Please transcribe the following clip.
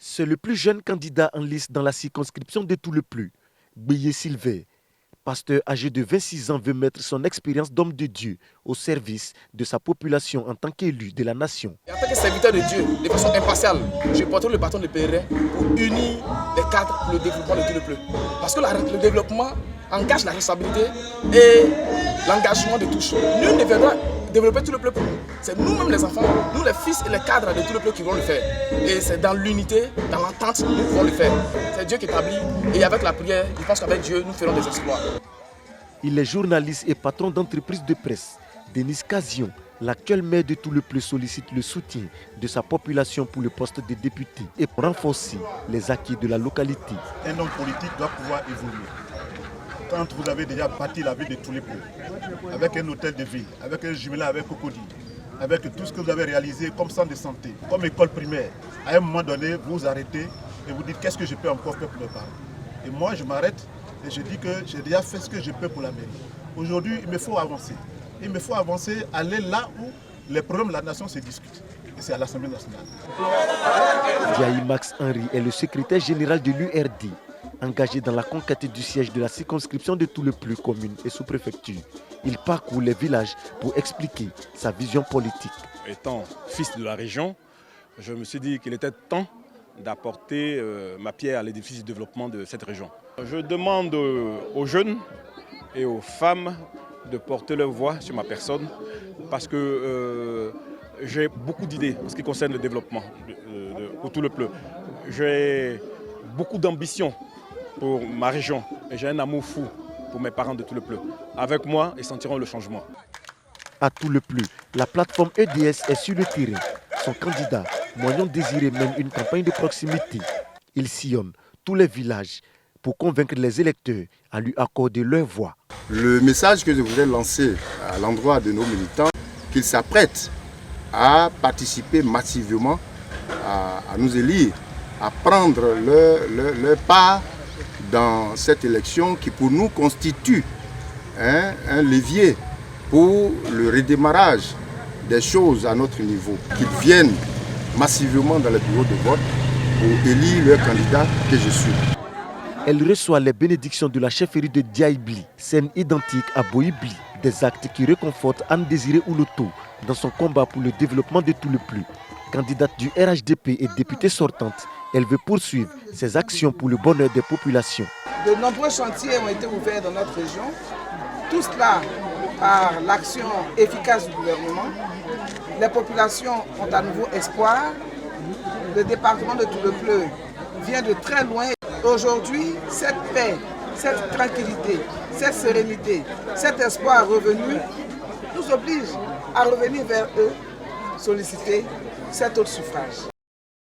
C'est le plus jeune candidat en liste dans la circonscription de Tout-le-Plus. Gbeye Sylvain, pasteur âgé de 26 ans, veut mettre son expérience d'homme de Dieu au service de sa population en tant qu'élu de la nation. Et en tant que serviteur de Dieu, de façon impartiale, je porterai le bâton de pèlerin pour unir les cadres pour le développement de Tout-le-Plus. Parce que le développement engage la responsabilité et l'engagement de tous. Nul ne viendra développer Tout-le-Plus pour nous. C'est nous-mêmes les enfants, nous les fils et les cadres de Tout-le-Plus qui vont le faire. Et c'est dans l'unité, dans l'entente, nous pouvons le faire. C'est Dieu qui établit et avec la prière, je pense qu'avec Dieu, nous ferons des exploits. Il est journaliste et patron d'entreprise de presse. Denis Cazion, l'actuel maire de Tout-le-Plus, sollicite le soutien de sa population pour le poste de député et pour renforcer les acquis de la localité. Un homme politique doit pouvoir évoluer. Quand vous avez déjà bâti la ville de Tout-le-Plus, avec un hôtel de ville, avec un jumelé avec Cocody, avec tout ce que vous avez réalisé comme centre de santé, comme école primaire, à un moment donné, vous vous arrêtez et vous dites qu'est-ce que je peux encore faire pour mes parents. Et moi, je m'arrête et je dis que j'ai déjà fait ce que je peux pour la mairie. Aujourd'hui, il me faut avancer. Il me faut avancer, aller là où les problèmes de la nation se discutent. Et c'est à l'Assemblée nationale. Diaye Max Henry est le secrétaire général de l'URD, engagé dans la conquête du siège de la circonscription de Tout-le-Plus commune et sous-préfecture. Il parcourt les villages pour expliquer sa vision politique. Étant fils de la région, je me suis dit qu'il était temps d'apporter ma pierre à l'édifice du développement de cette région. Je demande aux jeunes et aux femmes de porter leur voix sur ma personne parce que j'ai beaucoup d'idées en ce qui concerne le développement pour Tout-le-Plus. J'ai beaucoup d'ambition pour ma région et j'ai un amour fou pour mes parents de Tout-le-Plus. Avec moi, ils sentiront le changement. À Tout-le-Plus, la plateforme EDS est sur le terrain. Son candidat, Moignon Désiré, mène une campagne de proximité. Il sillonne tous les villages pour convaincre les électeurs à lui accorder leur voix. Le message que je voudrais lancer à l'endroit de nos militants, qu'ils s'apprêtent à participer massivement, à nous élire, à prendre leur part dans cette élection qui pour nous constitue un levier pour le redémarrage des choses à notre niveau, qu'ils viennent massivement dans les bureaux de vote pour élire leur candidat que je suis. Elle reçoit les bénédictions de la chefferie de Diaye-Bli, scène identique à Boyi-Bli, des actes qui réconfortent Anne Désiré Ouloto dans son combat pour le développement de Tout-le-Plus. Candidate du RHDP et députée sortante, elle veut poursuivre ses actions pour le bonheur des populations. De nombreux chantiers ont été ouverts dans notre région, tout cela par l'action efficace du gouvernement. Les populations ont à nouveau espoir. Le département de Tout-le-Plus vient de très loin. Aujourd'hui, cette paix, cette tranquillité, cette sérénité, cet espoir revenu nous oblige à revenir vers eux, solliciter cet autre suffrage.